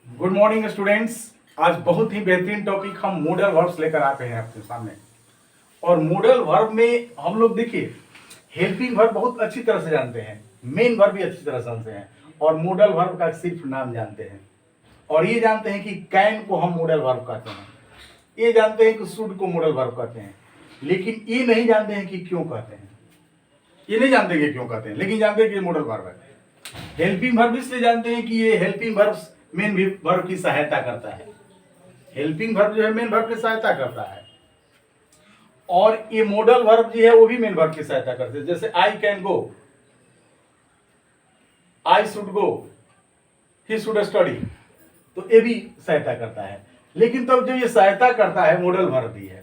Good morning students. आज बहुत ही बेहतरीन टॉपिक हम मॉडल वर्ब्स लेकर आते हैं आपके सामने। और मॉडल वर्ब में हम लोग देखिए हेल्पिंग वर्ब बहुत अच्छी तरह से जानते हैं, मेन वर्ब भी अच्छी तरह से जानते हैं, और मॉडल वर्ब का सिर्फ नाम जानते हैं। और ये जानते हैं कि कैन को हम मॉडल वर्ब कहते हैं, ये जानते हैं कि शुड को मॉडल वर्ब कहते हैं, लेकिन ये नहीं जानते हैं कि क्यों कहते हैं। ये नहीं जानते कि क्यों कहते हैं, लेकिन जानते हैं कि मॉडल वर्ब है। हेल्पिंग वर्ब इसलिए जानते हैं कि ये हेल्पिंग वर्ब मेन वर्ब की सहायता करता है। हेल्पिंग वर्ब जो है मेन वर्ब की सहायता करता है, और ये मॉडल वर्ब जो है वो भी मेन वर्ब की सहायता करते हैं। जैसे I can go, I should go, he should study, तो ये भी सहायता करता है। लेकिन तब जब ये सहायता करता है मॉडल वर्ब भी है,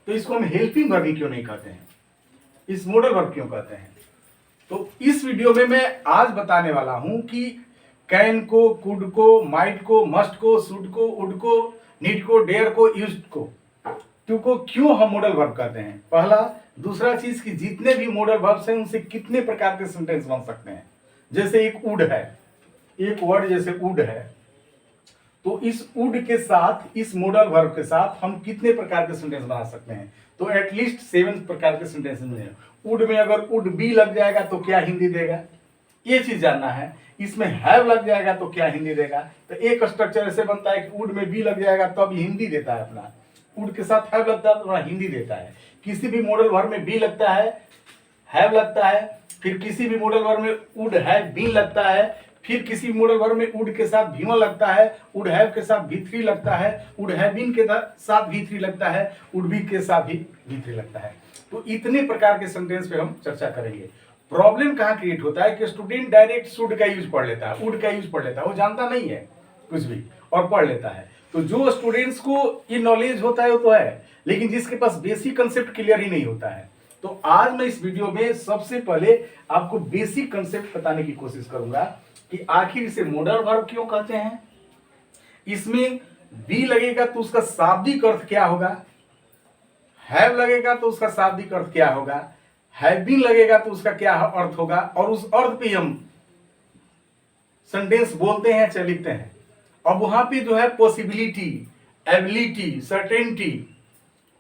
तो इसको हम हेल्पिंग वर्ब क्यों नहीं कहते हैं, इस मॉडल वर्ब क्यों कहते हैं? तो इस वीडियो में मैं आज बताने वाला हूं कि कैन को, कुड को, माइट को, मस्ट को, शुड को, वुड को, नीड को, डेयर को, यूज्ड को, टू को क्यों हम मॉडल वर्ब कहते हैं, पहला। दूसरा चीज कि जितने भी मॉडल वर्ब्स हैं उनसे कितने प्रकार के सेंटेंस बन सकते हैं। जैसे एक वुड है, एक वर्ड जैसे वुड है, तो इस वुड के साथ, इस मॉडल वर्ब के साथ हम कितने प्रकार के सेंटेंस बना सकते हैं? तो एटलीस्ट 7 प्रकार के सेंटेंस मिलेंगे। वुड में अगर वुड बी लग जाएगा तो क्या हिंदी देगा, ये चीज जानना है। इसमें हैव लग जाएगा तो क्या हिंदी देगा। तो एक स्ट्रक्चर ऐसे बनता है कि वुड में बी लग जाएगा तो अब हिंदी देता है अपना, वुड के साथ हैव लगता है तो अपना हिंदी देता है। किसी भी मॉडल वर्ब में बी लगता है, हैव लगता है, फिर किसी भी मॉडल वर्ब में वुड हैव बीन लगता है, फिर किसी मॉडल वर्ब में वुड के साथ भी वन लगता है, वुड हैव के साथ भी थ्री लगता है, वुड हैव बीन के साथ भी थ्री लगता है, वुड बी के साथ भी थ्री लगता है। तो इतने प्रकार के सेंटेंस पे हम चर्चा करेंगे। प्रॉब्लम कहाँ क्रिएट होता है कि स्टूडेंट डायरेक्ट शुड का यूज पढ़ लेता है, वुड का यूज पढ़ लेता है, वो जानता नहीं है कुछ भी और पढ़ लेता है। तो जो स्टूडेंट्स को ये नॉलेज होता है वो तो है, लेकिन जिसके पास बेसिक कंसेप्ट क्लियर ही नहीं होता है। तो आज मैं इस वीडियो में सबसे पहले आपको बेसिक कंसेप्ट बताने की कोशिश करूंगा कि आखिर इसे मॉडल वर्ब क्यों कहते हैं, इसमें बी लगेगा तो उसका शाब्दिक अर्थ क्या होगा, हैव लगेगा तो उसका शाब्दिक अर्थ क्या होगा, हैव बीन लगेगा तो उसका क्या अर्थ होगा, और उस अर्थ पे हम सेंटेंस बोलते हैं चाहे लिखते हैं। अब वहां पे जो है पॉसिबिलिटी, एबिलिटी, सर्टेनिटी,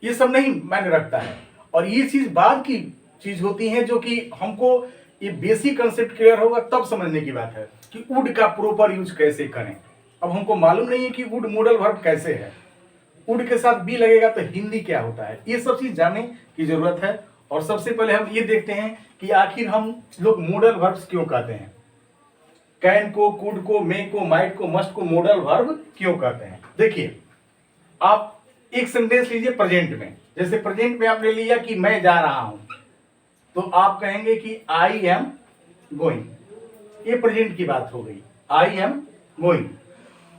ये सब नहीं मायने रखता है। और ये चीज बाद की चीज होती है जो कि हमको ये बेसिक कंसेप्ट क्लियर होगा तब समझने की बात है कि वुड का प्रॉपर यूज कैसे करें। अब हमको मालूम नहीं है कि वुड मॉडल वर्ब कैसे है, वुड के साथ बी लगेगा तो हिंदी क्या होता है, ये सब चीज जानने की जरूरत है। और सबसे पहले हम ये देखते हैं कि आखिर हम लोग मॉडल वर्ब्स क्यों कहते हैं। कैन को, कुड को, मे को, माइट को, मस्ट को मॉडल वर्ब क्यों कहते हैं? देखिए, आप एक सेंटेंस लीजिए प्रेजेंट में। जैसे प्रेजेंट में आपने लिया कि मैं जा रहा हूं, तो आप कहेंगे कि आई एम गोइंग, ये प्रेजेंट की बात हो गई, आई एम गोइंग।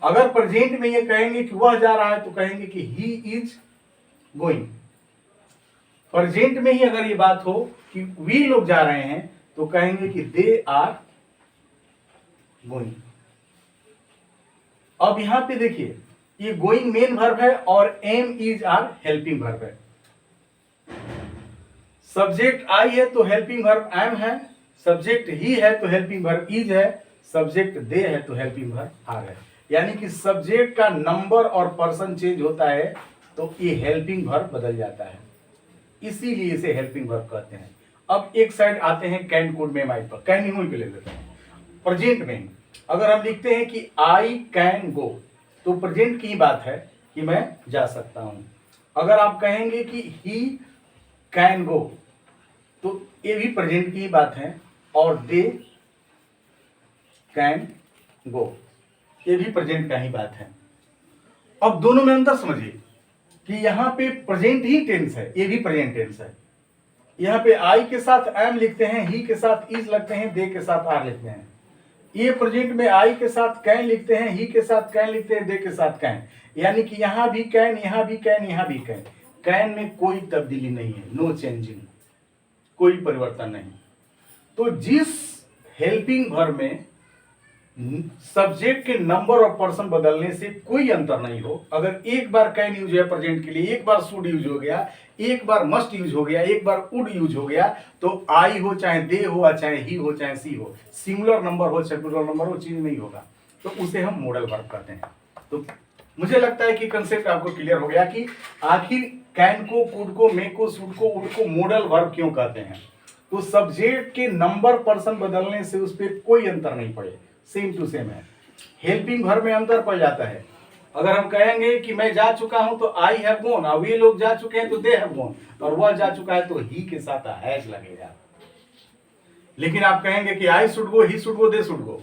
अगर प्रेजेंट में ये कहेंगे कि वह जा रहा है तो कहेंगे कि ही इज गोइंग। प्रेजेंट में ही अगर ये बात हो कि वी लोग जा रहे हैं तो कहेंगे कि दे आर गोइंग। अब यहां पे देखिए, ये गोइंग मेन वर्ब है और am is are helping verb है। सब्जेक्ट आई है तो हेल्पिंग वर्ब एम है, सब्जेक्ट ही है तो हेल्पिंग वर्ब इज है, सब्जेक्ट दे है तो हेल्पिंग वर्ब आर है। यानी कि सब्जेक्ट का नंबर और पर्सन चेंज होता है तो ये हेल्पिंग वर्ब बदल जाता है, इसीलिए इसे हेल्पिंग वर्ब कहते हैं। अब एक साइड आते हैं कैन, कुड, मे, माइट पर। कैन ही पे ले लेते हैं। प्रेजेंट में अगर हम लिखते हैं कि आई कैन गो, तो प्रेजेंट की बात है कि मैं जा सकता हूं। अगर आप कहेंगे कि ही कैन गो, तो ये भी प्रेजेंट की बात है, और दे कैन गो, ये भी प्रेजेंट का ही बात है। अब दोनों में अंतर समझिए कि यहां पे प्रेजेंट ही टेंस है, ये भी प्रेजेंट टेंस है। यहां पे आई के साथ एम लिखते हैं, ही के साथ इज लगते हैं, दे के साथ आर लिखते हैं। ये प्रेजेंट में आई के साथ कैन लिखते हैं, ही के साथ कैन लिखते हैं, दे के साथ कैन। यानी कि यहां भी कैन, यहां भी कैन, यहां भी कैन। कैन में कोई तब्दीली नहीं है, नो चेंजिंग, कोई परिवर्तन नहीं। तो जिस हेल्पिंग वर्ब में सब्जेक्ट के नंबर और पर्सन बदलने से कोई अंतर नहीं हो, अगर एक बार कैन यूज है प्रेजेंट के लिए, एक बार शुड यूज हो गया, एक बार मस्ट यूज हो गया, एक बार वुड यूज हो गया, तो आई हो चाहे दे हो, चाहे ही हो चाहे सी हो, सिंगुलर नंबर हो चाहे प्लूरल नंबर हो, चेंज नहीं होगा। तो उसे हम मोडल वर्ब कहते हैं। तो मुझे लगता है कि कंसेप्ट आपको क्लियर हो गया कि आखिर कैन को, कुड को, मे को, शुड को, वुड को मोडल वर्ब क्यों कहते हैं। तो सब्जेक्ट के नंबर पर्सन बदलने से उस पर कोई अंतर नहीं पड़े, सेम टू सेम है। हेल्पिंग वर्ब में अंतर पड़ जाता है। अगर हम कहेंगे कि मैं जा चुका हूं तो आई हैव गॉन, और वे लोग जा चुके हैं तो दे हैव गॉन, और वह जा चुका है तो ही के साथ हैज लगेगा। लेकिन आप कहेंगे कि I should go, he should go, they should go,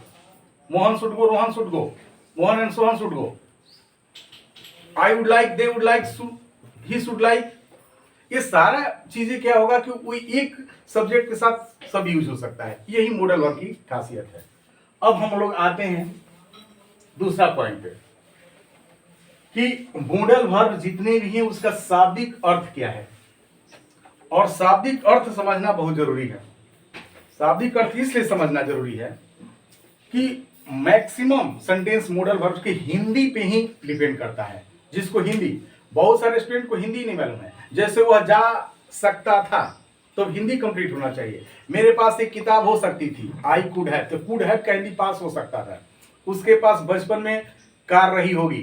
Mohan should go, Rohan should go, Mohan and Sohan should go, I would like, they would like, he should like, ये सारा चीजें क्या होगा कि वो एक सब्जेक्ट के साथ सब यूज हो सकता है। यही मॉडल वर्ब की खासियत है। अब हम लोग आते हैं दूसरा पॉइंट पे कि मॉडल वर्ब जितने भी हैं उसका शाब्दिक अर्थ क्या है, और शाब्दिक अर्थ समझना बहुत जरूरी है। शाब्दिक अर्थ इसलिए समझना जरूरी है कि मैक्सिमम सेंटेंस मॉडल वर्ब के हिंदी पे ही डिपेंड करता है। जिसको हिंदी, बहुत सारे स्टूडेंट को हिंदी नहीं मालूम है, जैसे वह जा सकता था तो हिंदी कंप्लीट होना चाहिए। मेरे पास एक किताब हो सकती थी, आई कुड हैव, तो कुड हैव का हिंदी पास हो सकता था। उसके पास बचपन में कार रही होगी,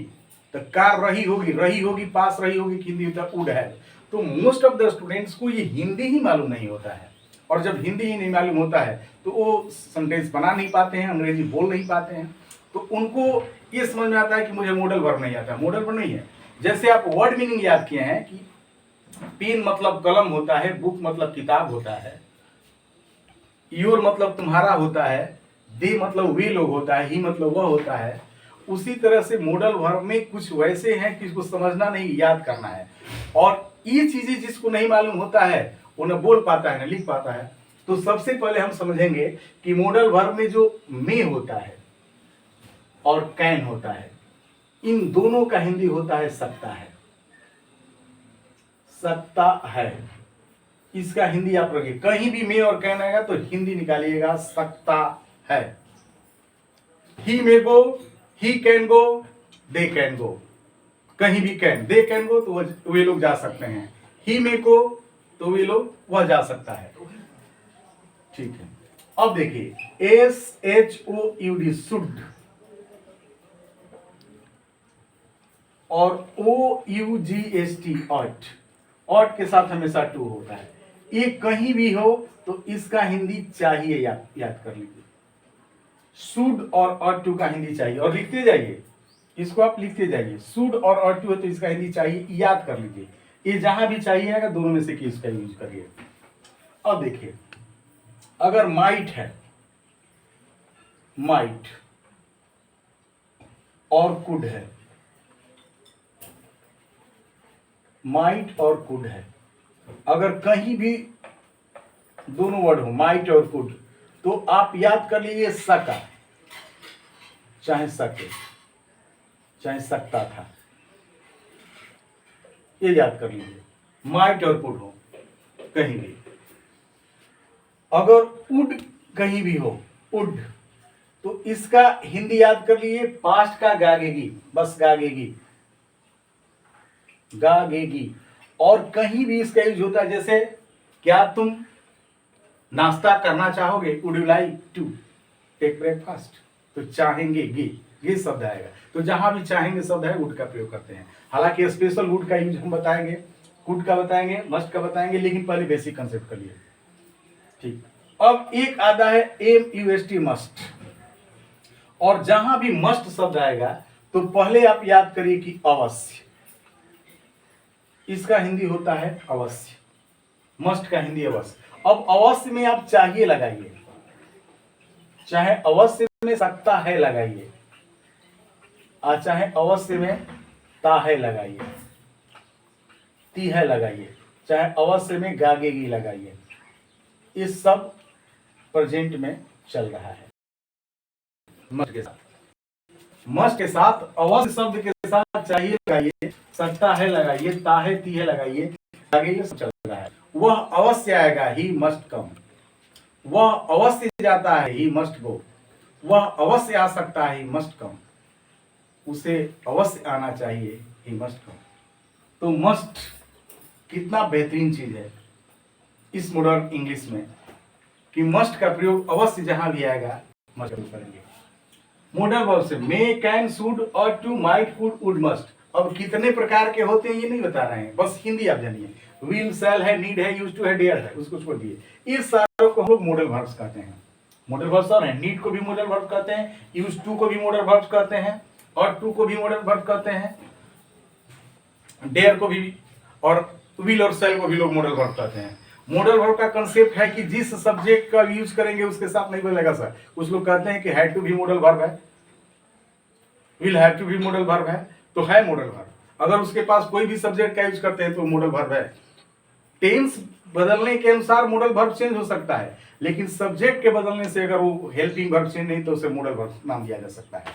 तो कार रही होगी, रही होगी पास रही होगी, हिंदी होता वुड हैव। तो मोस्ट ऑफ द स्टूडेंट्स को ये हिंदी ही मालूम नहीं होता है, और जब हिंदी ही नहीं मालूम होता है तो वो सेंटेंस बना नहीं पाते हैं, अंग्रेजी बोल नहीं पाते हैं। तो उनको ये समझ में आता है कि मुझे मॉडल वर्ब नहीं आता। मॉडल वर्ब नहीं है। जैसे आप वर्ड मीनिंग याद किए हैं कि पेन मतलब कलम होता है, बुक मतलब किताब होता है, योर मतलब तुम्हारा होता है, दे मतलब वे लोग होता है, ही मतलब वह होता है। उसी तरह से मॉडल वर्ब में कुछ वैसे हैं कि इसको समझना नहीं, याद करना है। और ये चीजें जिसको नहीं मालूम होता है वो न बोल पाता है न लिख पाता है। तो सबसे पहले हम समझेंगे कि मॉडल वर्ब में जो मे होता है और कैन होता है, इन दोनों का हिंदी होता है सकता है। सकता है, इसका हिंदी आप रखिए। कहीं भी मे और कैन आएगा तो हिंदी निकालिएगा, सकता है। He may go, he can go, they can go. कहीं भी कैन, दे कैन गो तो वे लोग जा सकते हैं, ही मे गो तो वे लोग वह जा सकता है। ठीक है। अब देखिए SHOUD शुड और OUGST ऑट, ऑट के साथ हमेशा टू होता है। ये कहीं भी हो तो इसका हिंदी चाहिए, याद कर लीजिए। शुड और ऑट टू का हिंदी चाहिए, और लिखते जाइए, इसको आप लिखते जाइए। शुड और ऑट टू है तो इसका हिंदी चाहिए, याद कर लीजिए। ये जहां भी चाहिए आएगा, दोनों में से किसका यूज करिए। अब देखिए, अगर माइट है, माइट और कुड है, माइट और कुड है, अगर कहीं भी दोनों वर्ड हो माइट और कुड, तो आप याद कर लीजिए सका, चाहे सके, चाहे सकता था, ये याद कर लीजिए। माइट और कुड हो कहीं भी। अगर उड कहीं भी हो, उड, तो इसका हिंदी याद कर लीजिए, पास्ट का गागेगी, बस गागेगी, गागेगी। और कहीं भी इसका यूज होता है, जैसे क्या तुम नाश्ता करना चाहोगे, would you like to take breakfast, तो चाहेंगे, गे शब्द आएगा। तो जहां भी चाहेंगे शब्द है वुड का प्रयोग करते हैं। हालांकि स्पेशल वुड का यूज हम बताएंगे, कुड का बताएंगे, मस्ट का बताएंगे, लेकिन पहले बेसिक कंसेप्ट कर लिए। ठीक। अब एक आता है MUST मस्ट, और जहां भी मस्ट शब्द आएगा तो पहले आप याद करिए कि अवश्य, इसका हिंदी होता है अवश्य, मस्ट का हिंदी अवश्य। अब अवश्य में आप चाहिए लगाइए, चाहे अवश्य में सकता है लगाइए, और चाहे अवश्य में ताहे लगाइए, ती है लगाइए, चाहे अवश्य में गागेगी लगाइए। इस सब प्रेजेंट में चल रहा है। मस्ट के साथ, मस्ट के साथ, अवश्य शब्द के साथ चाहिए लगाइए, सकता है लगाइए, ताहे ती है लगाइए, गागेगी, सब चल रहा है। वह अवश्य आएगा, ही मस्ट कम। वह अवश्य जाता है, ही मस्ट गो। वह अवश्य आ सकता है, ही मस्ट कम। उसे अवश्य आना चाहिए, ही मस्ट कम। तो मस्ट कितना बेहतरीन चीज है इस मॉडर्न इंग्लिश में, कि मस्ट का प्रयोग अवश्य जहां भी आएगा मस्ट करेंगे। मोडल वर्ब से may, can, should, ought to, might, could, would, must. अब कितने प्रकार के होते हैं ये नहीं बता रहे हैं, बस हिंदी आप जानिए। विल, शैल है, नीड है, यूज टू है, डेयर है, उसको छोड़ दिए। इस सारों को हम लोग मोडल वर्ब्स कहते हैं। मोडल वर्ब्स और हैं, नीड को भी मोडल वर्ब कहते हैं, यूज टू को भी मोडल वर्ब कहते हैं, और टू को भी मोडल वर्ब कहते हैं, डेयर को भी, और विल और शैल को भी लोग मोडल वर्ब कहते हैं। मोडल वर्ब का कंसेप्ट है कि जिस सब्जेक्ट का यूज करेंगे उसके साथ नहीं बदलेगा सर। कुछ लोग कहते हैं कि हैड टू भी मोडल वर्ब है, विल हैव टू भी मोडल वर्ब है, तो है मोडल वर्ब। अगर उसके पास कोई भी सब्जेक्ट का यूज करते हैं तो मोडल वर्ब है। टेंस बदलने के अनुसार मोडल वर्ब चेंज हो सकता है, लेकिन सब्जेक्ट के बदलने से अगर वो हेल्पिंग वर्ब चेंज नहीं तो उसे मोडल वर्ब नाम दिया जा सकता है।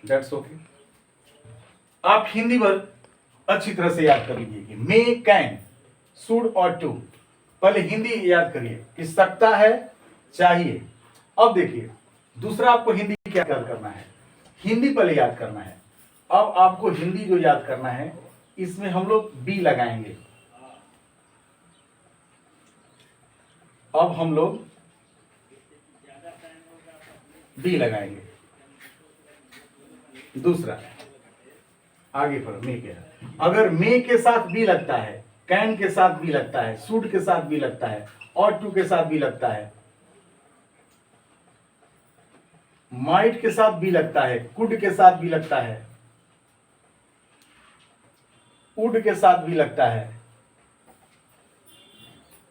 That's okay. आप हिंदी वर्ब अच्छी तरह से याद कर लीजिए कि मे, कैन, शुड और टू। पहले हिंदी याद करिए कि सकता है, चाहिए। अब देखिए दूसरा आपको हिंदी क्या याद करना है, हिंदी पहले याद करना है। अब आपको हिंदी जो याद करना है इसमें हम लोग बी लगाएंगे। अब हम लोग बी लगाएंगे। दूसरा आगे पर मे के, अगर मे के साथ बी लगता है, कैन के साथ भी लगता है, शुड के साथ भी लगता है, और टू के साथ भी लगता है, माइट के साथ भी लगता है, कुड के साथ भी लगता है, वुड के साथ भी लगता है,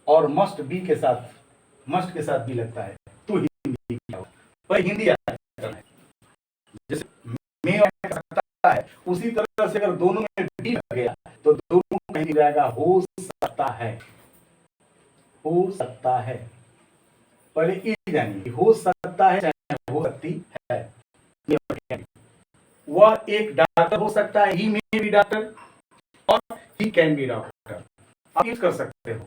और मस्ट बी के साथ, मस्ट के साथ भी लगता है, तो हिंदी क्या होगा? पर हिंदी याद करना है। जैसे मे सकता है, उसी तरह से अगर दोनों में बी लग गया तो दोनों का हिंदी जाएगा हो सकता है। हो सकता है, पहले ई जानिए, हो सकता है चाहे हो सकती है। वह एक डॉक्टर हो सकता है, ही मे बी डॉक्टर, और ही कैन बी डॉक्टर। आप यूज कर सकते हो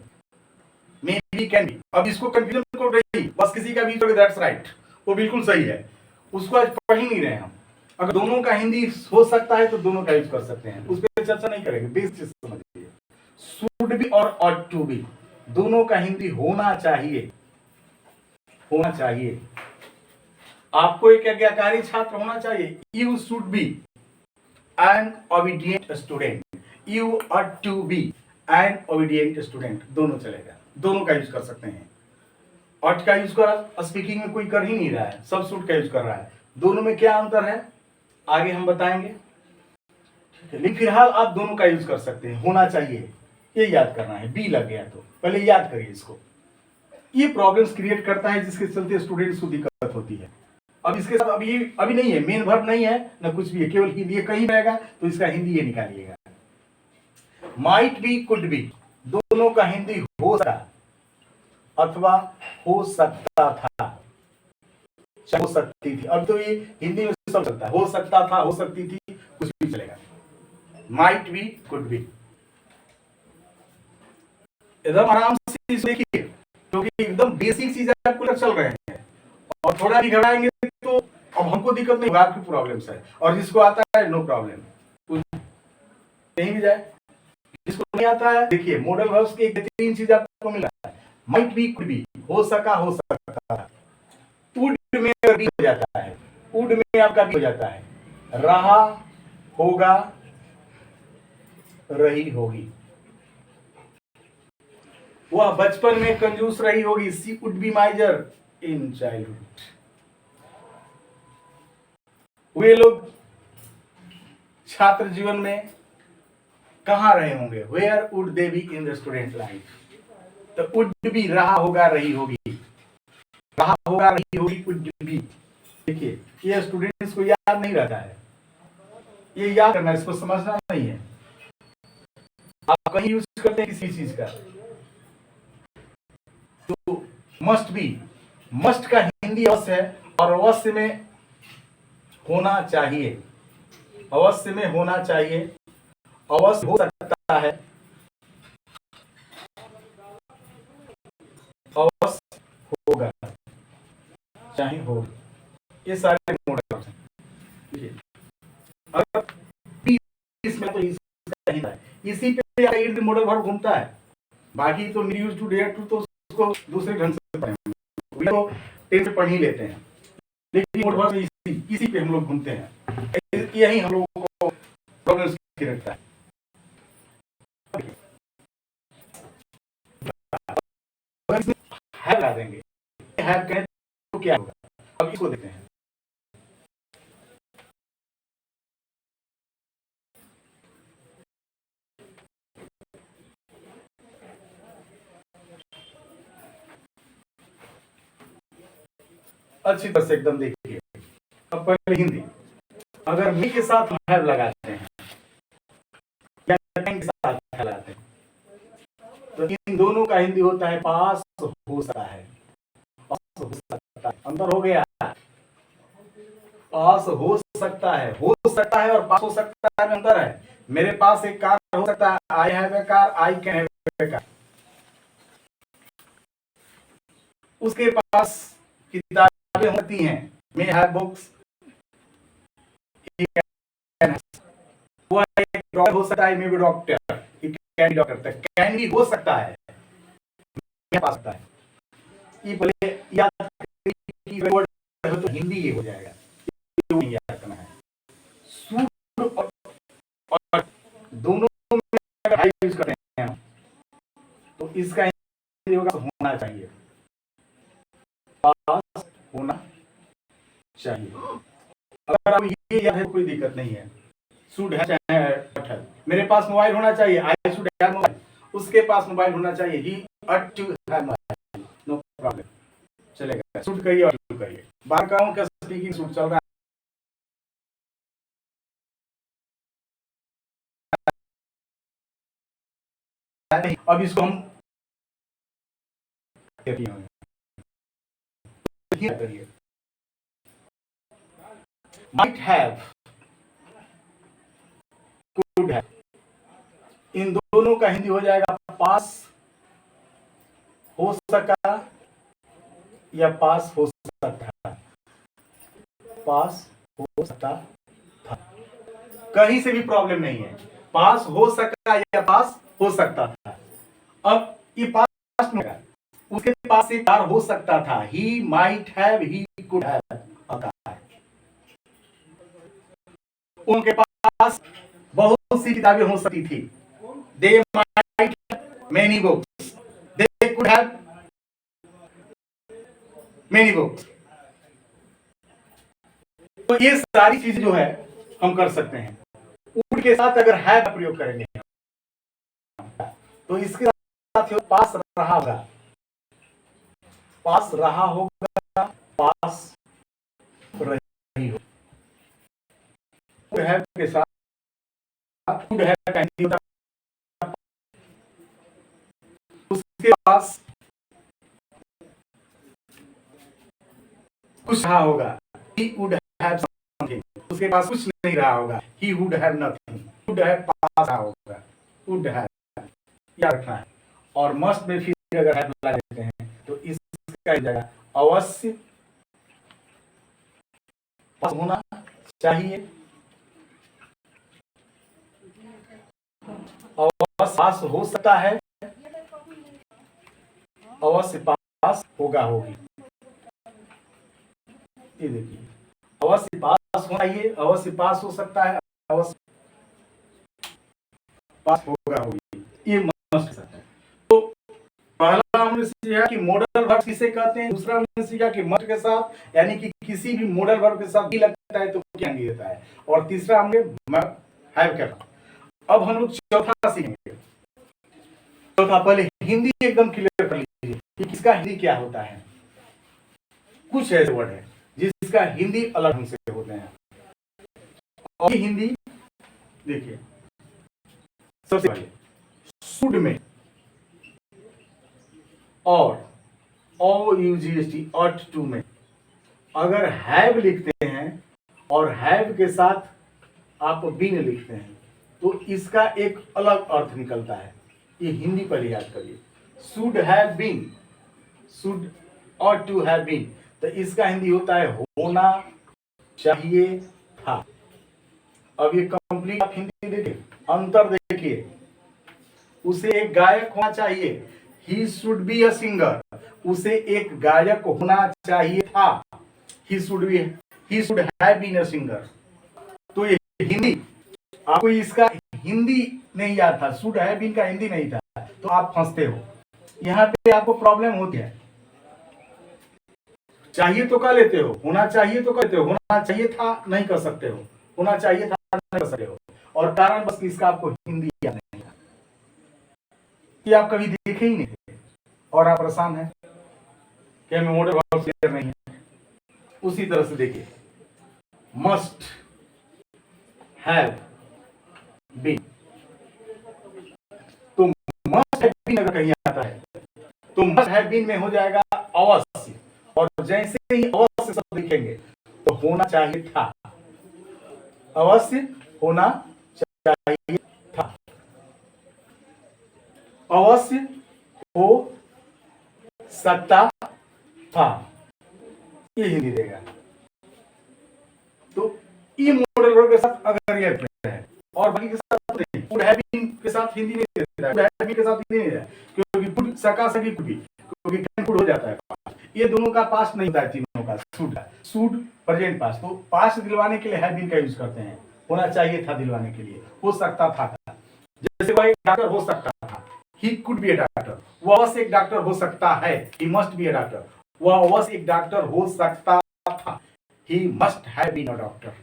मे बी, कैन बी। अब इसको कंफ्यूजन को रही, बस किसी का भी दैट्स राइट, वो बिल्कुल सही है, उसको आज पढ़ ही नहीं रहे हम। अगर दोनों का हिंदी हो सकता है तो दोनों का यूज कर सकते हैं, उस पर चर्चा नहीं करेंगे, बेस चीज समझिए। शुड बी और ऑट टू बी दोनों का हिंदी होना चाहिए, होना चाहिए। आपको एक आज्ञाकारी छात्र होना चाहिए। You should be an obedient student, you are to be an obedient student, दोनों चलेगा, दोनों का यूज कर सकते हैं। ऑट का यूज कर स्पीकिंग में कोई कर ही नहीं रहा है, सब शुड का यूज कर रहा है। दोनों में क्या अंतर है आगे हम बताएंगे, लेकिन फिलहाल आप दोनों का यूज कर सकते हैं। होना चाहिए ये याद करना है, बी लग गया तो पहले याद करिए इसको। ये प्रॉब्लम्स क्रिएट करता है जिसके चलते स्टूडेंट्स को दिक्कत होती है। अब इसके साथ अभी नहीं है, मेन वर्ब नहीं है ना कुछ भी है, केवल हिंदी है। कहीं रहेगा तो इसका हिंदी ये निकालिएगा। माइट बी, कुड बी दोनों का हिंदी हो सकता अथवा हो सकता था, हो सकती थी। अब तो ये हिंदी में सब चलता है, हो सकता था, हो सकती थी, कुछ भी चलेगा। माइट बी, कुड बी एकदम आराम से देखिए, क्योंकि एकदम बेसिक चीजें आपको चल रहे हैं, और थोड़ा भी घबराएंगे तो अब हमको दिक्कत नहीं होगा, आपकी प्रॉब्लम्स है, और जिसको आता है नो प्रॉब्लम, कहीं भी जाए। जिसको नहीं आता है देखिए, मॉडल वर्ब्स की एक बेहतरीन चीज आपको मिला है, माइट बी, कुड बी, हो सकता था। वुड में भी हो जाता है, वुड में आपका भी हो जाता है, रहा, होगा, रही होगी। वह बचपन में कंजूस रही होगी, she would be miser in childhood. वे लोग छात्र जीवन में कहां रहे होंगे, where would they be in the student life. तो वुड बी रहा होगा, रही होगी, रहा होगा, रही होगी, वुड बी। देखिए ये स्टूडेंट्स को याद नहीं रहता है, ये याद करना, इसको समझना नहीं है। आप कहीं यूज करते हैं किसी चीज का, तो मस्ट बी, मस्ट का हिंदी अवश्य है, और अवश्य में होना चाहिए, अवश्य में होना चाहिए, अवश्य हो सकता है, अवश्य होगा, चाहे हो। ये सारे मॉडल हैं। अगर इसमें तो इसी पे मॉडल वर्ब घूमता है, बाकी तो यूज टू, डेयर टू तो उसको दूसरे ढंग से पढ़ेंगे, तो टेंथ पढ़ ही लेते हैं। लेकिन मोड वर्ब इसी पे हम लोग घूमते हैं, यही हम लोगों को प्रॉब्लम रखता है। है लगा देंगे, है कहें तो क्या होगा, अब इसको देखते हैं। अच्छी तरह से एकदम देखिए। अब पहले हिंदी, अगर मी के साथ हैव लगाते हैं या के साथ हैव लगाते हैं, तो इन दोनों का हिंदी होता है पास हो सकता है। पास हो सकता है, अंतर हो गया। पास हो सकता है, हो सकता है और पास हो सकता है में अंतर है। मेरे पास एक कार हो सकता है, I have a car, I can have a car. उसके पास किताबें होती हैं, मे हैव बुक्स। वो एक डॉक्टर हो सकता है, may be doctor, can doctor, can भी हो सकता है, पा सकता है। ये पहले याद तो हिंदी ये हो जाएगा, याद करना है। सूट और दोनों में अगर यूज करते हैं तो इसका हिंदी होगा होना चाहिए, पास होना चाहिए। अगर आप ये याद है कोई दिक्कत नहीं है। शुड है चाहे, मेरे पास मोबाइल होना चाहिए, आई शुड हैव मोबाइल। उसके पास मोबाइल होना चाहिए, he ought to have mobile, no problem, चलेगा। शुड करिए और शुड करिए। बार कहूं का स्पीकिंग शुड चल रहा है, अब इसको हम करिए। might have, could have, इन दोनों का हिंदी हो जाएगा पास हो सका या पास हो सकता था। पास हो सकता था, कहीं से भी प्रॉब्लम नहीं है। पास हो सका या पास हो सकता था। अब ये पास में उसके पास एक कार हो सकता था, he might have, he could have आता है। उनके पास बहुत सी किताबें हो सकती थी, they might many books, they could have many books. तो ये सारी चीजें जो है हम कर सकते हैं। उड के साथ अगर है का प्रयोग करेंगे तो इसके साथ पास रहा होगा, पास रहा होगा, पास रही हो। है के साथ है उसके पास कुछ रहा होगा, he would have something, उसके पास कुछ नहीं रहा होगा, he would have nothing, would have पास रहा होगा, would have, याद रखना है। और मस्ट में फिर अगर have लगा देते हैं तो इसका जगह अवश्य पास होना चाहिए, अवश्य पास हो सकता है, अवश्य पास होगा होगी। ये देखिए, अवश्य पास होना चाहिए, अवश्य पास हो सकता है, अवश्य पास होगा होगी, ये मस्ट है। तो पहला हमने सीखा कि मॉडल वर्ब किसे कहते हैं, दूसरा हमने सीखा कि मस्ट के साथ यानी कि किसी भी मॉडल वर्ब के साथ भी लगता है तो क्या देता है, और तीसरा हमने हैव करना। अब हम लोग चौथा सीखेंगे। चौथा, पहले हिंदी एकदम क्लियर कर लीजिए कि किसका हिंदी क्या होता है। कुछ ऐसे वर्ड है जिसका हिंदी अलग ढंग से होते हैं, और हिंदी देखिए, सबसे पहले शुड में और OUGHT ought to में अगर हैव लिखते हैं और हैव के साथ आप बीन लिखते हैं तो इसका एक अलग अर्थ निकलता है। ये हिंदी पर याद करिए, should have been, should ought to have been, तो इसका हिंदी होता है होना चाहिए था। अब ये कंप्लीट आप हिंदी देखिए, अंतर देखिए, उसे एक गायक होना चाहिए, he should be a singer, उसे एक गायक होना चाहिए था, he should have been a singer. तो ये हिंदी, आपको इसका हिंदी नहीं याद था, शुड हैव बीन का हिंदी नहीं था, तो आप फंसते हो, यहाँ पे आपको प्रॉब्लम होती है। चाहिए तो कर लेते हो, होना चाहिए तो करते हो, होना चाहिए था नहीं कर सकते हो, होना चाहिए था नहीं कर सकते हो, और कारण बस इसका आपको हिंदी याद नहीं था, कि आप कभी देखे ही नहीं थे और आप परेशान हैं कि हमें मॉडल वर्ब क्लियर नहीं है। उसी तरह से देखिए, मस्ट हैव बीन, तो मस्ट हैव बीन अगर कहीं आता है तो मस्ट हैव बीन में हो जाएगा अवश्य, और जैसे ही अवश्य शब्द लिखेंगे तो होना चाहिए था, अवश्य होना चाहिए था, अवश्य हो सकता था, ये हिंदी देगा। तो ई मॉडल वर्ब के साथ अगर ये है और बाकी के साथ नहीं, वुड हैव बीन के साथ हिंदी नहीं देता है, वुड हैव बीन के साथ हिंदी नहीं देता है, क्योंकि वुड सका सकी कुड भी, क्योंकि कैन कुड हो जाता है, ये दोनों का पास्ट नहीं होता है, तीनों का शुड है, शुड प्रेजेंट पास्ट, तो पास्ट दिलवाने के लिए हैव बीन का यूज करते हैं, होना चाहिए था दिलवाने के लिए, हो सकता था, जैसे वह एक डॉक्टर हो सकता था, he could be a doctor, वह अवश्य एक डॉक्टर हो सकता है, he must be a doctor, वह अवश्य एक डॉक्टर हो सकता था, he must have been a doctor,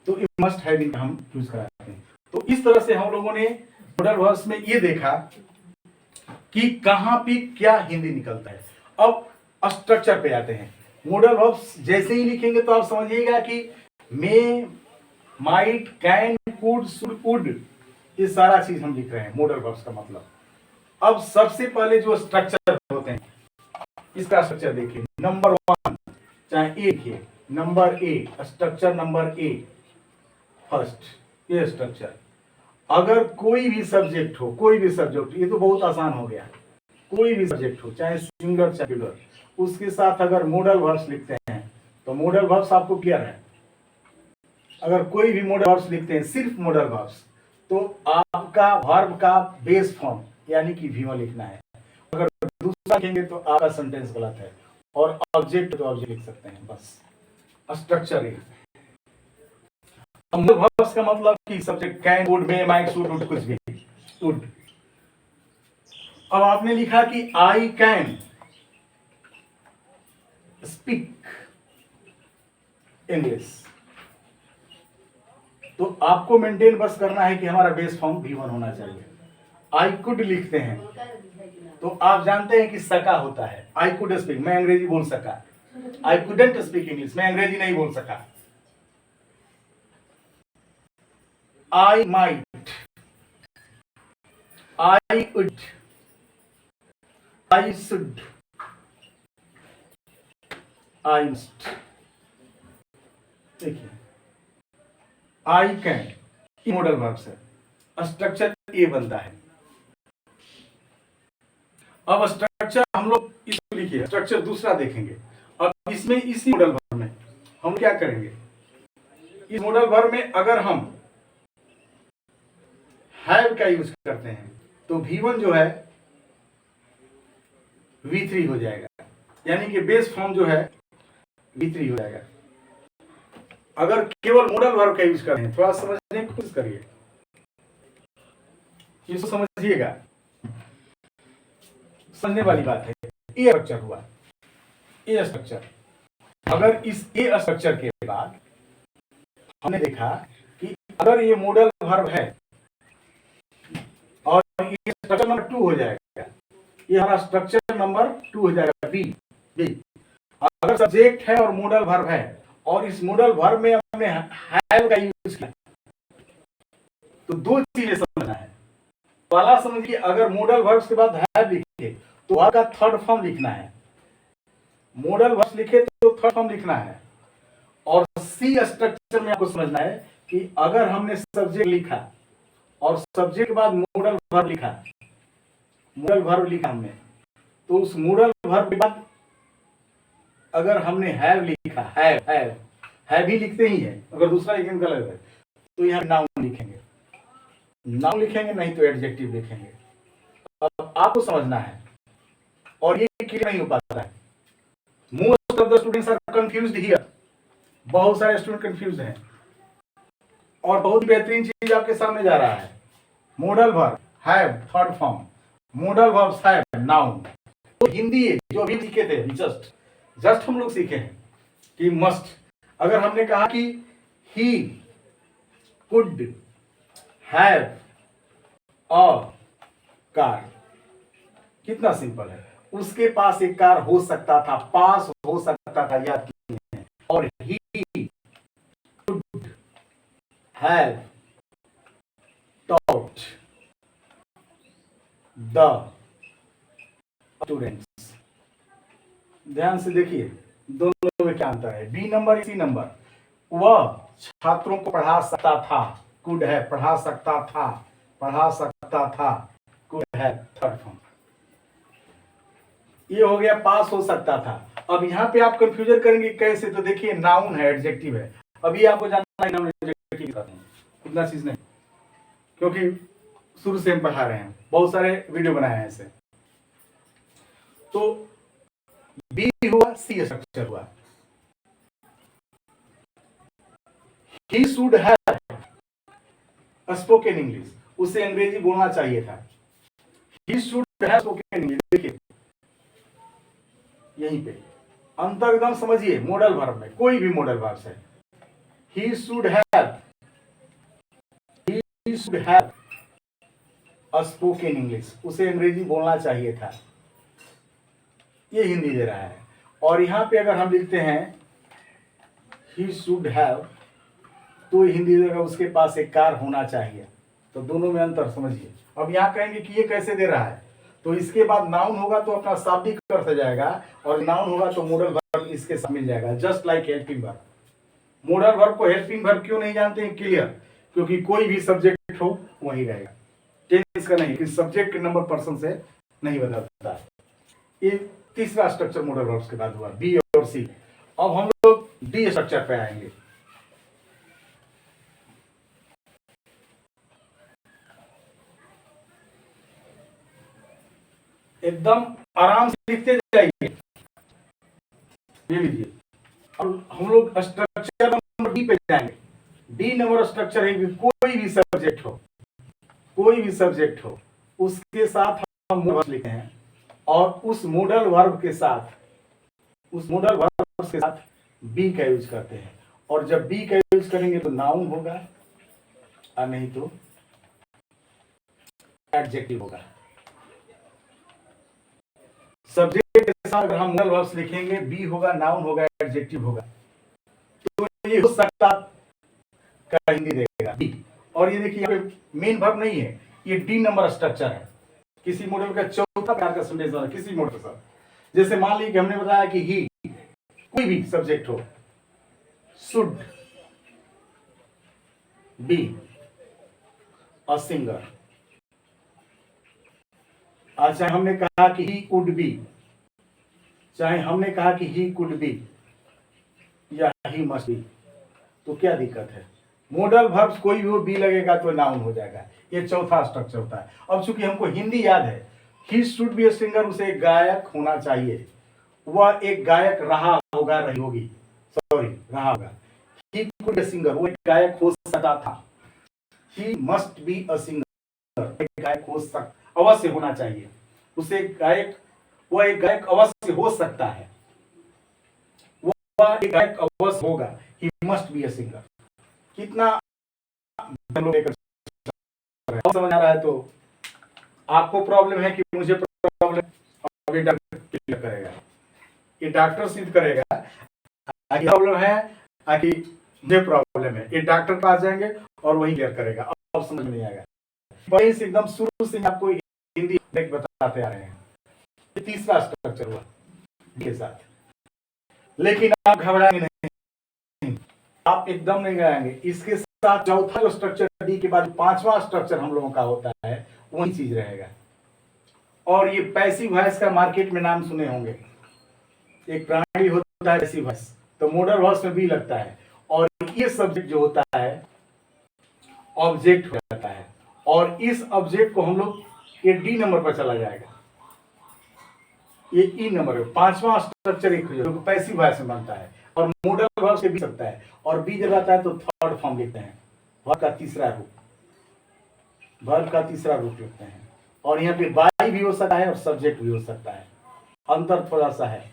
तो ये मस्ट हैव बीन हम यूज कराते हैं। तो इस तरह से हम लोगों ने मॉडल वर्ब्स में ये देखा कि कहां पे क्या हिंदी निकलता है। अब स्ट्रक्चर पे आते हैं। मॉडल वर्ब्स जैसे ही लिखेंगे तो आप समझिएगा कि may, might, can, could, should, would, ये सारा चीज हम लिख रहे हैं मॉडल वर्ब्स का मतलब। अब सबसे पहले जो स्ट्रक्चर होते हैं, इसका स्ट्रक्चर देखिए। नंबर 1, चाहे ए लिखिए, number A, structure number A, first ये स्ट्रक्चर। अगर कोई भी सब्जेक्ट हो, कोई भी सब्जेक्ट, ये तो बहुत आसान हो गया, कोई भी सब्जेक्ट हो चाहे सिंगुलर चाहे प्लूरल, उसके साथ अगर मॉडल वर्ब्स लिखते हैं तो मॉडल वर्ब्स आपको क्लियर है। अगर कोई भी मॉडल वर्ब्स लिखते हैं, सिर्फ मॉडल वर्ब्स, तो आपका वर्ब का बेस फॉर्म यानी कि V1 लिखना है। अगर दूसरा लिखेंगे तो आपका सेंटेंस गलत है, और ऑब्जेक्ट तो ऑब्जेक्ट लिख सकते हैं, बस स्ट्रक्चर है। मॉडल वर्ब्स का मतलब कि subject can, would, may, might, should, would, कुछ भी, वुड। अब आपने लिखा कि आई कैन स्पीक इंग्लिश, तो आपको मेंटेन बस करना है कि हमारा बेस फॉर्म V1 होना चाहिए। आई कुड लिखते हैं तो आप जानते हैं कि सका होता है, आई कुड स्पीक, मैं अंग्रेजी बोल सका, आई कुडंट स्पीक इंग्लिश, मैं अंग्रेजी नहीं बोल सका। I might, I would, I should, I must. देखिए, आई कैन, ये मॉडल वर्ब्स है, स्ट्रक्चर ए बनता है। अब स्ट्रक्चर हम लोग इसको लिखिए, स्ट्रक्चर दूसरा देखेंगे। अब इसमें इसी मॉडल वर्ब में हम क्या करेंगे, इस मॉडल वर्ब में अगर हम हैव का यूज करते हैं तो V1 जो है V3 हो जाएगा, यानी कि बेस फॉर्म जो है V3 हो जाएगा। अगर केवल मॉडल वर्ब का यूज करते हैं, थोड़ा समझने की कोशिश करिए, इसको समझिएगा, समझने वाली बात है। ए स्ट्रक्चर हुआ, ए स्ट्रक्चर। अगर इस ए स्ट्रक्चर के बाद हमने देखा कि अगर ये मॉडल वर्ब है और ये स्ट्रक्चर नंबर 2 हो जाएगा, ये हमारा स्ट्रक्चर नंबर 2 हो जाएगा, बी। अगर सब्जेक्ट है और मॉडल वर्ब है और इस मॉडल वर्ब में हमने हैव का यूज किया, तो दो चीजें समझना है। पहला समझिए, अगर मॉडल वर्ब्स के बाद हैव लिखे तो वर्ब का थर्ड फॉर्म लिखना है, मॉडल वर्ब्स लिखे तो थर्ड फॉर्म लिखना है। और सी स्ट्रक्चर में आपको समझना है कि अगर हमने सब्जेक्ट लिखा और सब्जेक्ट के बाद मॉडल वर्ब लिखा, मॉडल वर्ब लिखा हमने, तो उस मॉडल वर्ब के बाद अगर हमने हैव लिखा, हैव ही लिखते ही है, अगर दूसरा लिखेंगे गलत है, तो यहाँ नाउन लिखेंगे, नाउन लिखेंगे, नहीं तो एडजेक्टिव लिखेंगे। अब आपको समझना है, और ये क्लियर नहीं हो पाता है, most of the students are confused here, बहुत सारे स्टूडेंट कंफ्यूज हैं। और बहुत बेहतरीन चीज आपके सामने जा रहा है, model verb have third form, modal verbs have noun. तो हिंदी है जो अभी सीखे थे, जस्ट हम लोग सीखे हैं कि मस्ट। अगर हमने कहा कि he could have a car, कितना सिंपल है, उसके पास एक कार हो सकता था, पास हो सकता था, याद कीजिए। और he could have taught the students. ध्यान से देखिए दोनों में क्या अंतर है, बी नंबर सी नंबर। वह छात्रों को पढ़ा सकता था, कुड है, पढ़ा सकता था, पढ़ा सकता था, कुड है थर्ड फॉर्म। ये हो गया पास हो सकता था। अब यहाँ पे आप कंफ्यूजन करेंगे कैसे, तो देखिए नाउन है, एडजेक्टिव है। अभी आपको जानना है नाउन एडजेक्टिव कहते हैं, इतना चीज नहीं, क्योंकि शुरू से हम पढ़ा रहे हैं, बहुत सारे वीडियो बनाए हैं ऐसे। तो बी हुआ, सी स्ट्रक्चर हुआ। ही शुड हैव स्पोकन इंग्लिश, उसे अंग्रेजी बोलना चाहिए था। He should have spoken English. देखिए यहीं पे अंतर एकदम समझिए, मॉडल वर्ब में कोई भी मॉडल वर्ब है। ही शुड हैव स्पोकन इंग्लिश, उसे अंग्रेजी बोलना चाहिए था, ये हिंदी दे रहा है। और यहां पे अगर हम लिखते हैं ही शुड हैव, तो हिंदी देगा उसके पास एक कार होना चाहिए। तो दोनों में अंतर समझिए। अब यहाँ कहेंगे कि ये कैसे दे रहा है, तो इसके बाद नाउन होगा तो अपना शाब्दिक अर्थ जाएगा, और नाउन होगा तो मॉडल वर्ब इसके साथ मिल जाएगा, just like helping verb. Modal verb को हेल्पिंग वर्ब क्यों नहीं जानते हैं, क्लियर, क्योंकि कोई भी सब्जेक्ट हो वही रहेगा, टेंस का नहीं, कि सब्जेक्ट के नंबर पर्सन से नहीं बदलता। ये तीसरा स्ट्रक्चर मॉडल वर्ब्स के बाद हुआ, बी और सी। अब हम लोग डी स्ट्रक्चर पे आएंगे। एकदम आराम से लिखते जाइए, ये लीजिए। अब हम लोग स्ट्रक्चर नंबर डी पे जाएंगे। डी नंबर स्ट्रक्चर है कि कोई भी सब्जेक्ट हो, कोई भी सब्जेक्ट हो, उसके साथ हम वर्ब लिखते हैं, और उस मॉडल वर्ब के साथ, उस मॉडल वर्ब के साथ बी का यूज करते हैं। और जब बी का यूज करेंगे तो नाउन होगा, और नहीं तो एडजेक्टिव होगा। सब्जेक्ट के साथ अगर हम मॉडल वर्ब्स लिखेंगे, बी होगा, नाउन होगा, एडजेक्टिव होगा। तो ये हो सकता का हिंदी देगा बी। और ये देखिए यहाँ पे मेन वर्ब नहीं है, ये डी नंबर स्ट्रक्चर है, किसी मॉडल का चौथा प्रकार का सेंटेंस बना, किसी मॉडल के साथ। जैसे मान लीजिए कि हमने बताया कि ही, कोई भी सब्जेक्ट हो, शुड बी अ सिंगर। चाहे हमने कहा कि ही कुड बी, चाहे हमने कहा कि ही कुड बी या ही मस्ट बी, तो क्या दिक्कत है। मॉडल वर्ब्स कोई भी हो, बी लगेगा तो नाउन हो जाएगा। ये चौथा स्ट्रक्चर होता है। अब चूंकि हमको हिंदी याद है, ही शुड बी ए सिंगर, उसे एक गायक होना चाहिए, वह एक गायक रहा होगा, रही होगी, सॉरी रहा होगा। ही कुड ए सिंगर, वो एक गायक हो सकता था। He must be a singer, एक गायक हो सकता, अवश्य होना चाहिए, उसे गायक, वह एक गायक अवश्य हो सकता है, वह एक गायक अवश्य होगा। ही मस्ट बी अ सिंगर। कितना समझ आ रहा है। तो आपको प्रॉब्लम है कि मुझे प्रॉब्लम, अभी डॉक्टर क्लियर करेगा, ये डॉक्टर सिद्ध करेगा प्रॉब्लम है कि मुझे प्रॉब्लम है, ये डॉक्टर पास जाएंगे और वही क्लियर करेगा। अब समझ नहीं आएगा, वही से एकदम शुरू से आपको हिंदी बताते आ रहे हैं। ये तीसरा स्ट्रक्चर हुआ के साथ, लेकिन आप घबराएंगे नहीं, आप एकदम नहीं घबराएंगे। इसके साथ चौथा जो स्ट्रक्चर डी के बाद पांचवा स्ट्रक्चर हम लोगों का होता है, वही चीज रहेगा। और ये पैसिव वॉइस का मार्केट में नाम सुने होंगे, एक प्राणी होता है पैसिव वॉइस, तो मॉडल वॉइस में भी लगता है। और ये सब्जेक्ट जो होता है ऑब्जेक्ट हो जाता है, और इस ऑब्जेक्ट को हम लोग ये डी नंबर पर चला जाएगा, ये ई नंबर है। पांचवा स्ट्रक्चर एक जो पैसिव वॉइस में बनता है और मॉडल वर्ब से भी सकता है, और बी जब आता है तो थर्ड फॉर्म लिखते हैं, वर्ब का तीसरा रूप, वर्ब का तीसरा रूप लिखते हैं। और यहाँ पे बाई भी हो सकता है और सब्जेक्ट भी हो सकता है, अंतर थोड़ा सा है।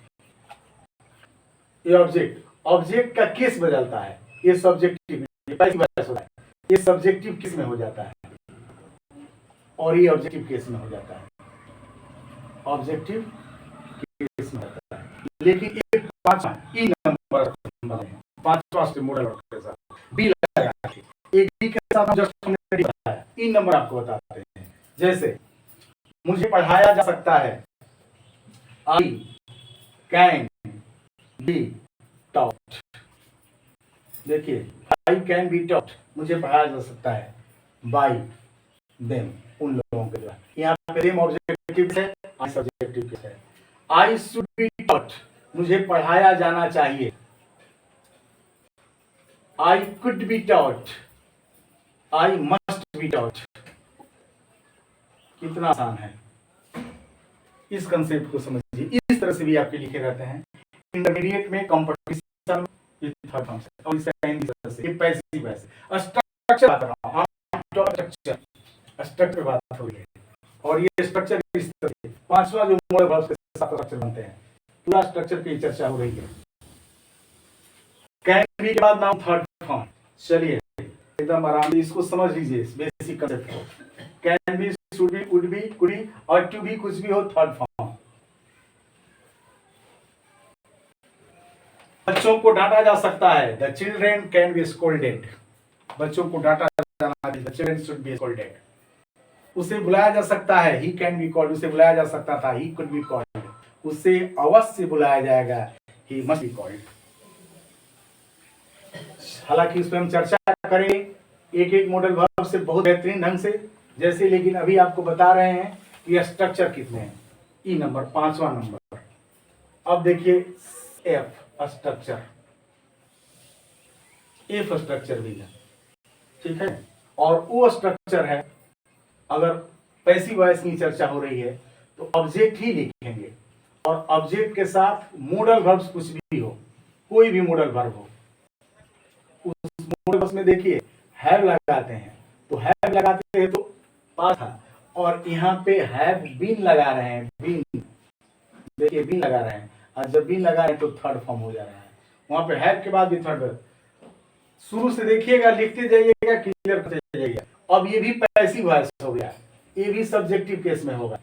ये ऑब्जेक्ट का केस बदलता है, ये सब्जेक्टिव, ये पैसिव वॉइस होता है, ये सब्जेक्टिव केस में हो जाता है और ये ऑब्जेक्टिव केस में हो जाता है, ऑब्जेक्टिव केस में होता है। लेकिन एक पांचवा ई नंबर पांचवा मॉडल के साथ बी लगाया, एक बी के साथ हम जस्ट हमने बताया, ई नंबर आपको बताते हैं। जैसे मुझे पढ़ाया जा सकता है, आई कैन बी टॉट। देखिए आई कैन बी टॉट, मुझे पढ़ाया जा सकता है बाय देम, उन लोगों के द्वारा। यहाँ पे देम ऑब्जेक्टिव है, आई सब्जेक्टिव है। आई शुड बी टॉट, मुझे पढ़ाया जाना चाहिए, I could be taught, I must be taught. कितना आसान है, इस कंसेप्ट को समझिए। इस तरह से भी आपके लिखे रहते हैं। इंटरमीडिएट में कंपटीशन थर्ड फॉर्म से, और इसका हिंदी तरह से ये पैसिव वॉइस। स्ट्रक्चर बात कर रहा हूं, स्ट्रक्चर बात हो रही है, और ये स्ट्रक्चर इस तरह से पांचवा जो मॉडल वर्ब के साथ स्ट्रक्चर बनते हैं, पूरा स्ट्रक्चर की चर्चा हो रही है। कैन बी के बाद नाउन थर्ड फॉर्म। चलिए एकदम आराम से इसको समझ लीजिए, बेसिक कंसेप्ट को। Can be, should be, would be, could be और टू बी, कुछ भी हो, थर्ड फॉर्म। बच्चों को डांटा जा सकता है, the children can be scolded, बच्चों को डांटा जाना चाहिए, the children should be scolded. उसे बुलाया जा सकता है, ही कैन बी कॉल्ड, उसे बुलाया जा सकता था, ही कुड बी कॉल्ड, उसे अवश्य बुलाया जाएगा, ही मस्ट बी कॉल्ड। हालांकि इस पर हम चर्चा करेंगे एक एक मॉडल वर्ब से बहुत बेहतरीन ढंग से, जैसे, लेकिन अभी आपको बता रहे हैं कि स्ट्रक्चर कितने हैं। ई नंबर पांचवा नंबर। अब देखिए एफ स्ट्रक्चर, एफ स्ट्रक्चर भी है, ठीक है। और वो स्ट्रक्चर है, अगर पैसिव वॉइस की चर्चा हो रही है तो ऑब्जेक्ट ही लिखेंगे, और ऑब्जेक्ट के साथ मॉडल वर्ब्स कुछ भी हो, कोई भी मॉडल वर्ब हो, उस मॉडल वर्ब्स में देखिए हैव लगाते हैं, तो हैव लगाते हैं तो पास था, और यहाँ पे हैव बीन लगा रहे हैं, बीन, देखिए बीन लगा रहे हैं, और जब बीन लगा रहे हैं तो थर्ड फॉर्म हो जा रहा है। वहां पे हैव के बाद भी थर्ड, शुरू से देखिएगा, लिखते जाइएगा, क्लियर करते जाइएगा। अब ये भी पैसिव वॉइस हो गया, ये भी सब्जेक्टिव केस में होगा,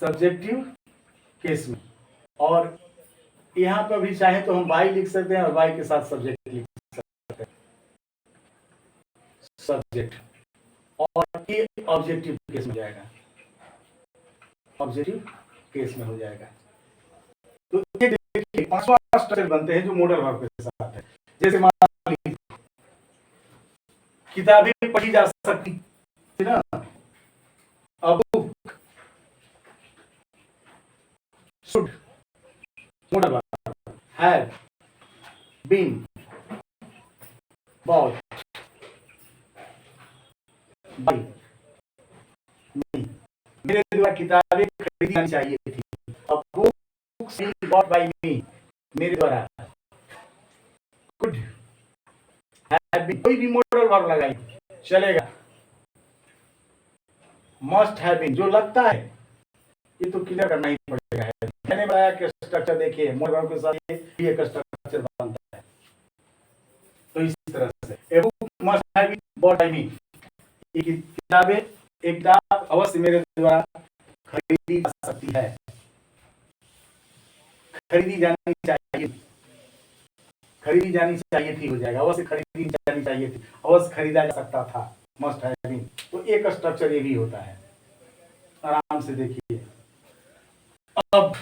सब्जेक्टिव केस में। और यहाँ पर भी चाहे तो हम बाई लिख सकते हैं, और बाई के साथ सब्जेक्ट लिख सकते हैं, सब्जेक्ट, और ये ऑब्जेक्टिव केस में जाएगा, ऑब्जेक्टिव केस में हो जाएगा। तो ये देखिए पांचवा स्ट्रक्चर बनते हैं जो मॉडल वर्ब के साथ है। जैसे मान लीजिए किताबें पढ़ी जा सकती है ना, अब should modal verb, have been bought by me, मेरे द्वारा किताबें खरीदी जानी चाहिए थी, अब books been bought by me, मेरे द्वारा। कुड हैव बीन, कोई भी मॉडल वर्ब लगाई चलेगा। मस्ट हैव बीन, जो लगता है ये तो क्लियर करना ही पड़ेगा। मैंने बताया कि स्ट्रक्चर देखिए मॉडल वर्ब के साथ ये एक स्ट्रक्चर बनता है। तो इस तरह से a book must have been bought by me, एक किताबें, एक किताब अवश्य मेरे द्वारा खरीदी जा सकती है, खरीदी जानी चाहिए, खरीदी जानी चाहिए थी हो जाएगा, अवश्य खरीदी जानी चाहिए थी, अवश्य खरीदा जा सकता था, मस्ट हैव बीन। तो एक स्ट्रक्चर ये भी होता है, आराम से देखिए। अब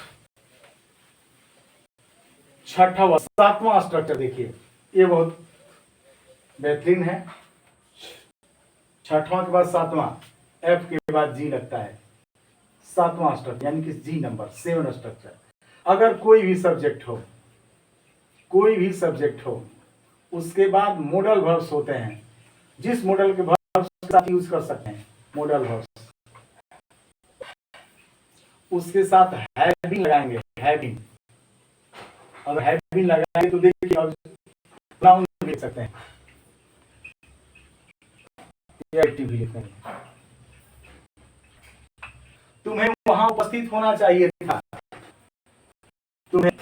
छठा व सातवां स्ट्रक्चर देखिए, ये बहुत बेहतरीन है। छठवां के बाद सातवां, एफ के बाद जी लगता है, सातवां स्ट्रक्चर यानी कि जी नंबर 7 स्ट्रक्चर। अगर कोई भी सब्जेक्ट हो, कोई भी सब्जेक्ट हो, उसके बाद मॉडल वर्ब्स होते हैं, जिस मॉडल के वर्ब्स के साथ यूज कर सकते हैं, मॉडल वर्ब्स। उसके साथ हैविंग लगाएंगे, हैविंग। अब हैविंग लगाएंगे तो देखिए अब नाउन लिख सकते हैं, एक्टिव भी लिखते हैं। तुम्हें वहां उपस्थित होना चाहिए था, तुम्हें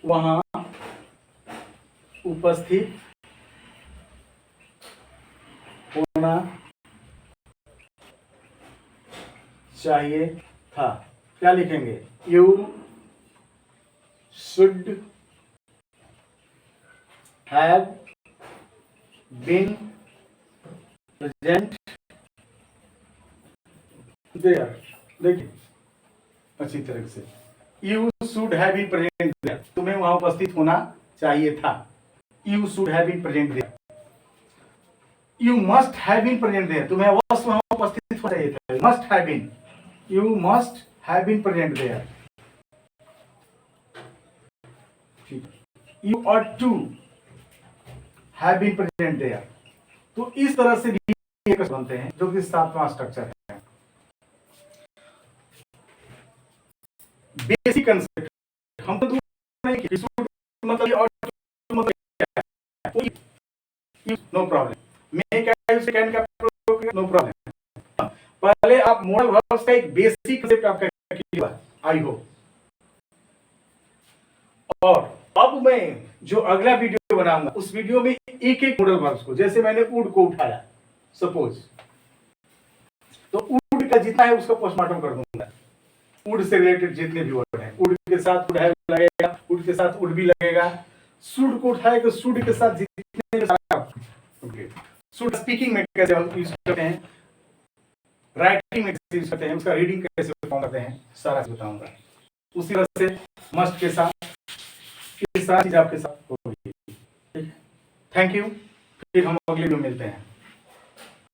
वहां उपस्थित होना चाहिए था। क्या लिखेंगे? You should have been present there. देखिए अच्छी तरह से, you should have been present there, तुम्हें वहां उपस्थित होना चाहिए था। You should have been present there. You must have been present there, तुम्हें अवश्य वहां उपस्थित होना चाहिए था। Must have been, you must have been present there. You ought to have been present there. तो इस तरह से भी एक बनते हैं जो कि 7वां स्ट्रक्चर है। बेसिक कंसेप्ट हम तो नहीं कि मतलब और नो प्रॉब्लम, मैं क्या यूज कैन का नो प्रॉब्लम। पहले आप मॉडल वर्ब्स का एक बेसिक कंसेप्ट आपका क्लियर हुआ, आई होप। और अब मैं जो अगला वीडियो बनाऊंगा उस वीडियो में एक एक मॉडल वर्ब्स को, जैसे मैंने वुड को उठाया सपोज, तो वुड का जितना है उसका पोस्टमार्टम कर दूंगा। वुड से रिलेटेड जितने भी वर्ड हैं, वुड के साथ वुड हैव लगेगा, वुड के साथ वुड भी लगेगा। शुड को उठाएगा, शुड के साथ जितने सारा शुड स्पीकिंग में कैसे हम यूज करते हैं, राइटिंग में कैसे यूज करते हैं, उसका रीडिंग कैसे परफॉर्म करते हैं, सारा बताऊंगा। उसी तरह से मस्ट के साथ ये सारी चीज आपके साथ होगी। थैंक यू, फिर हम अगले वीडियो में मिलते हैं।